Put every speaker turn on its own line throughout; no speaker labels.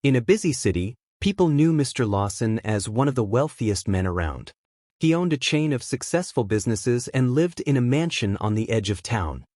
In a busy city, people knew Mr. Lawson as one of the wealthiest men around. He owned a chain of successful businesses and lived in a mansion on the edge of town.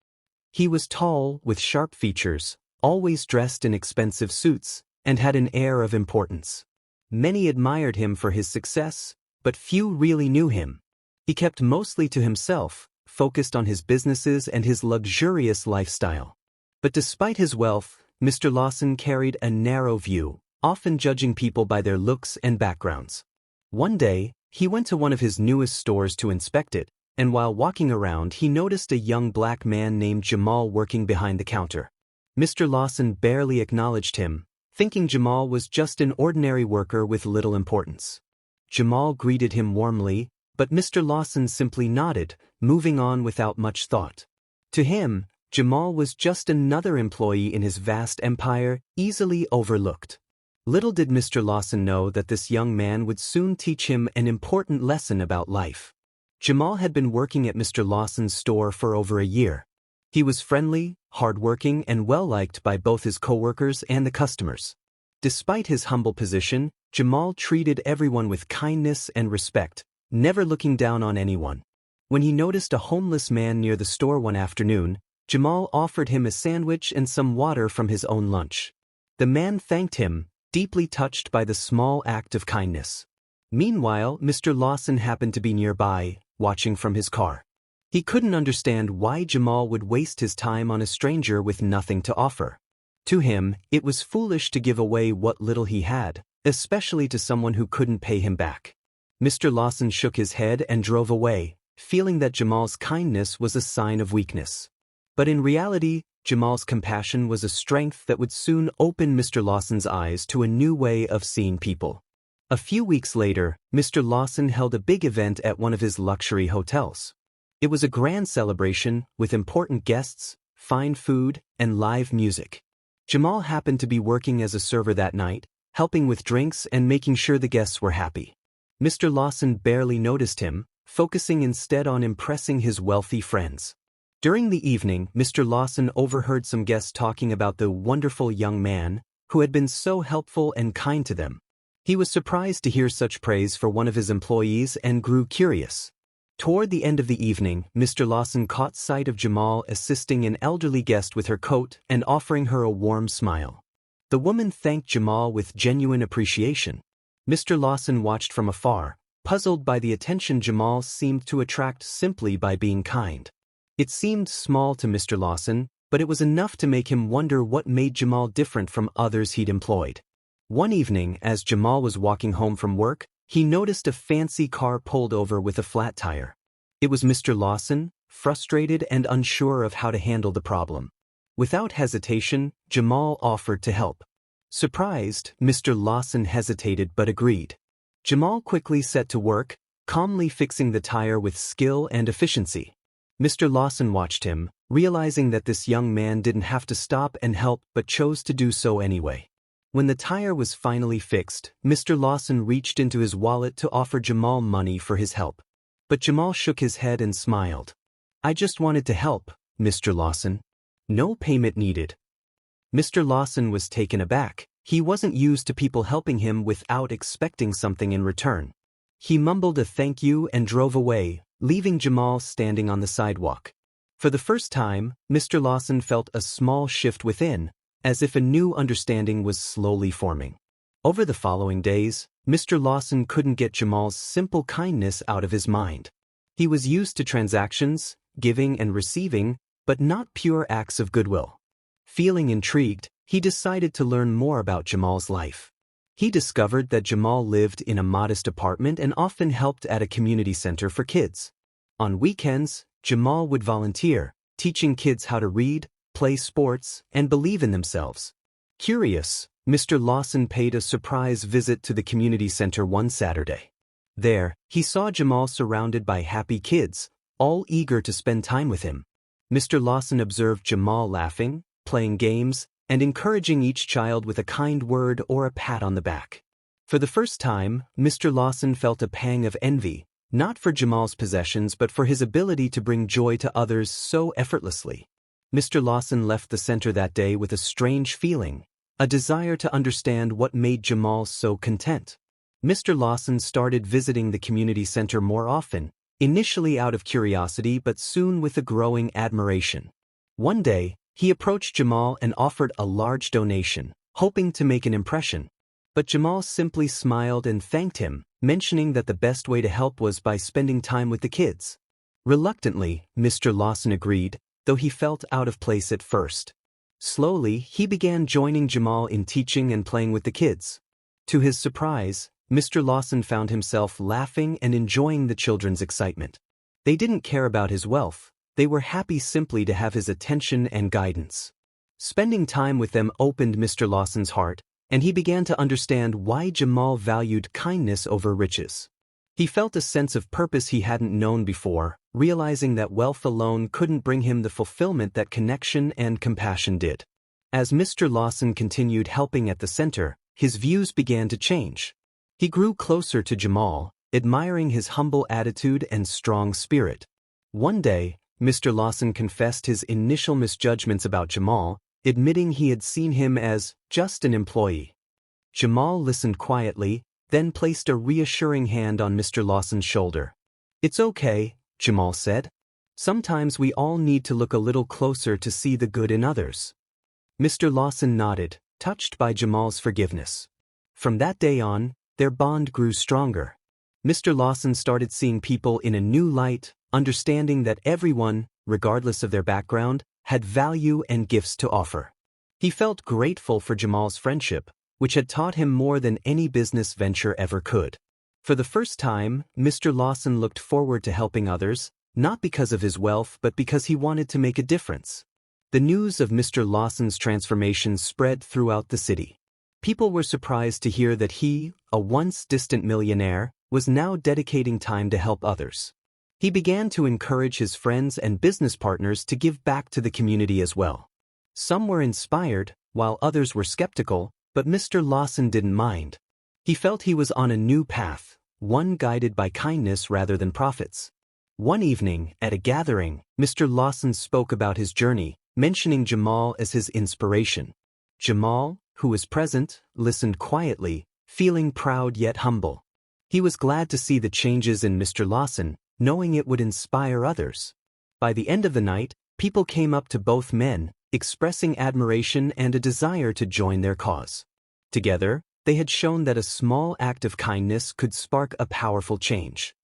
He was tall, with sharp features, always dressed in expensive suits, and had an air of importance. Many admired him for his success, but few really knew him. He kept mostly to himself, focused on his businesses and his luxurious lifestyle. But despite his wealth, Mr. Lawson carried a narrow view, often judging people by their looks and backgrounds. One day, he went to one of his newest stores to inspect it, and while walking around he noticed a young black man named Jamal working behind the counter. Mr. Lawson barely acknowledged him, thinking Jamal was just an ordinary worker with little importance. Jamal greeted him warmly, but Mr. Lawson simply nodded, moving on without much thought. To him, Jamal was just another employee in his vast empire, easily overlooked. Little did Mr. Lawson know that this young man would soon teach him an important lesson about life. Jamal had been working at Mr. Lawson's store for over a year. He was friendly, hardworking, and well-liked by both his coworkers and the customers. Despite his humble position, Jamal treated everyone with kindness and respect, never looking down on anyone. When he noticed a homeless man near the store one afternoon, Jamal offered him a sandwich and some water from his own lunch. The man thanked him, deeply touched by the small act of kindness. Meanwhile, Mr. Lawson happened to be nearby, watching from his car. He couldn't understand why Jamal would waste his time on a stranger with nothing to offer. To him, it was foolish to give away what little he had, especially to someone who couldn't pay him back. Mr. Lawson shook his head and drove away, feeling that Jamal's kindness was a sign of weakness. But in reality, Jamal's compassion was a strength that would soon open Mr. Lawson's eyes to a new way of seeing people. A few weeks later, Mr. Lawson held a big event at one of his luxury hotels. It was a grand celebration, with important guests, fine food, and live music. Jamal happened to be working as a server that night, helping with drinks and making sure the guests were happy. Mr. Lawson barely noticed him, focusing instead on impressing his wealthy friends. During the evening, Mr. Lawson overheard some guests talking about the wonderful young man who had been so helpful and kind to them. He was surprised to hear such praise for one of his employees and grew curious. Toward the end of the evening, Mr. Lawson caught sight of Jamal assisting an elderly guest with her coat and offering her a warm smile. The woman thanked Jamal with genuine appreciation. Mr. Lawson watched from afar, puzzled by the attention Jamal seemed to attract simply by being kind. It seemed small to Mr. Lawson, but it was enough to make him wonder what made Jamal different from others he'd employed. One evening, as Jamal was walking home from work, he noticed a fancy car pulled over with a flat tire. It was Mr. Lawson, frustrated and unsure of how to handle the problem. Without hesitation, Jamal offered to help. Surprised, Mr. Lawson hesitated but agreed. Jamal quickly set to work, calmly fixing the tire with skill and efficiency. Mr. Lawson watched him, realizing that this young man didn't have to stop and help but chose to do so anyway. When the tire was finally fixed, Mr. Lawson reached into his wallet to offer Jamal money for his help. But Jamal shook his head and smiled. "I just wanted to help, Mr. Lawson. No payment needed." Mr. Lawson was taken aback. He wasn't used to people helping him without expecting something in return. He mumbled a thank you and drove away, leaving Jamal standing on the sidewalk. For the first time, Mr. Lawson felt a small shift within, as if a new understanding was slowly forming. Over the following days, Mr. Lawson couldn't get Jamal's simple kindness out of his mind. He was used to transactions, giving and receiving, but not pure acts of goodwill. Feeling intrigued, he decided to learn more about Jamal's life. He discovered that Jamal lived in a modest apartment and often helped at a community center for kids. On weekends, Jamal would volunteer, teaching kids how to read, play sports, and believe in themselves. Curious, Mr. Lawson paid a surprise visit to the community center one Saturday. There, he saw Jamal surrounded by happy kids, all eager to spend time with him. Mr. Lawson observed Jamal laughing, playing games, and encouraging each child with a kind word or a pat on the back. For the first time, Mr. Lawson felt a pang of envy, not for Jamal's possessions but for his ability to bring joy to others so effortlessly. Mr. Lawson left the center that day with a strange feeling, a desire to understand what made Jamal so content. Mr. Lawson started visiting the community center more often, initially out of curiosity but soon with a growing admiration. One day, he approached Jamal and offered a large donation, hoping to make an impression. But Jamal simply smiled and thanked him, mentioning that the best way to help was by spending time with the kids. Reluctantly, Mr. Lawson agreed, though he felt out of place at first. Slowly, he began joining Jamal in teaching and playing with the kids. To his surprise, Mr. Lawson found himself laughing and enjoying the children's excitement. They didn't care about his wealth, they were happy simply to have his attention and guidance. Spending time with them opened Mr. Lawson's heart, and he began to understand why Jamal valued kindness over riches. He felt a sense of purpose he hadn't known before, realizing that wealth alone couldn't bring him the fulfillment that connection and compassion did. As Mr. Lawson continued helping at the center, his views began to change. He grew closer to Jamal, admiring his humble attitude and strong spirit. One day, Mr. Lawson confessed his initial misjudgments about Jamal, admitting he had seen him as just an employee. Jamal listened quietly, then placed a reassuring hand on Mr. Lawson's shoulder. "It's okay," Jamal said. "Sometimes we all need to look a little closer to see the good in others." Mr. Lawson nodded, touched by Jamal's forgiveness. From that day on, their bond grew stronger. Mr. Lawson started seeing people in a new light, understanding that everyone, regardless of their background, had value and gifts to offer. He felt grateful for Jamal's friendship, which had taught him more than any business venture ever could. For the first time, Mr. Lawson looked forward to helping others, not because of his wealth but because he wanted to make a difference. The news of Mr. Lawson's transformation spread throughout the city. People were surprised to hear that he, a once distant millionaire, was now dedicating time to help others. He began to encourage his friends and business partners to give back to the community as well. Some were inspired, while others were skeptical, but Mr. Lawson didn't mind. He felt he was on a new path, one guided by kindness rather than profits. One evening, at a gathering, Mr. Lawson spoke about his journey, mentioning Jamal as his inspiration. Jamal, who was present, listened quietly, feeling proud yet humble. He was glad to see the changes in Mr. Lawson, knowing it would inspire others. By the end of the night, people came up to both men, expressing admiration and a desire to join their cause. Together, they had shown that a small act of kindness could spark a powerful change.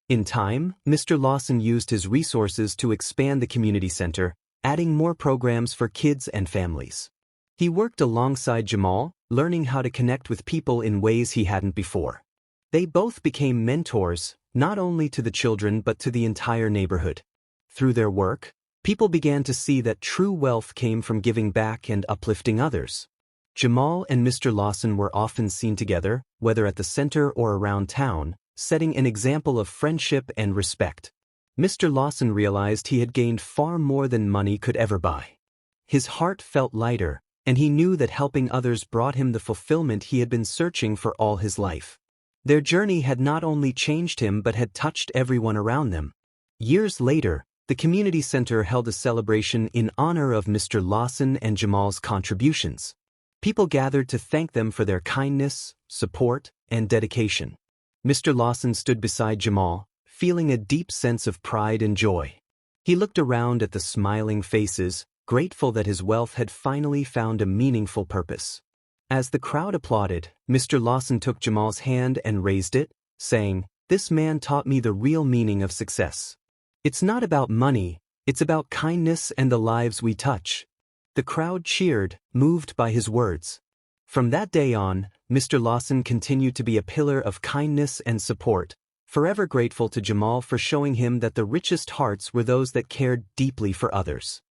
In time, Mr. Lawson used his resources to expand the community center, adding more programs for kids and families. He worked alongside Jamal, learning how to connect with people in ways he hadn't before. They both became mentors, not only to the children but to the entire neighborhood. Through their work, people began to see that true wealth came from giving back and uplifting others. Jamal and Mr. Lawson were often seen together, whether at the center or around town, setting an example of friendship and respect. Mr. Lawson realized he had gained far more than money could ever buy. His heart felt lighter, and he knew that helping others brought him the fulfillment he had been searching for all his life. Their journey had not only changed him but had touched everyone around them. Years later, the community center held a celebration in honor of Mr. Lawson and Jamal's contributions. People gathered to thank them for their kindness, support, and dedication. Mr. Lawson stood beside Jamal, feeling a deep sense of pride and joy. He looked around at the smiling faces, grateful that his wealth had finally found a meaningful purpose. As the crowd applauded, Mr. Lawson took Jamal's hand and raised it, saying, "This man taught me the real meaning of success. It's not about money, it's about kindness and the lives we touch." The crowd cheered, moved by his words. From that day on, Mr. Lawson continued to be a pillar of kindness and support, forever grateful to Jamal for showing him that the richest hearts were those that cared deeply for others.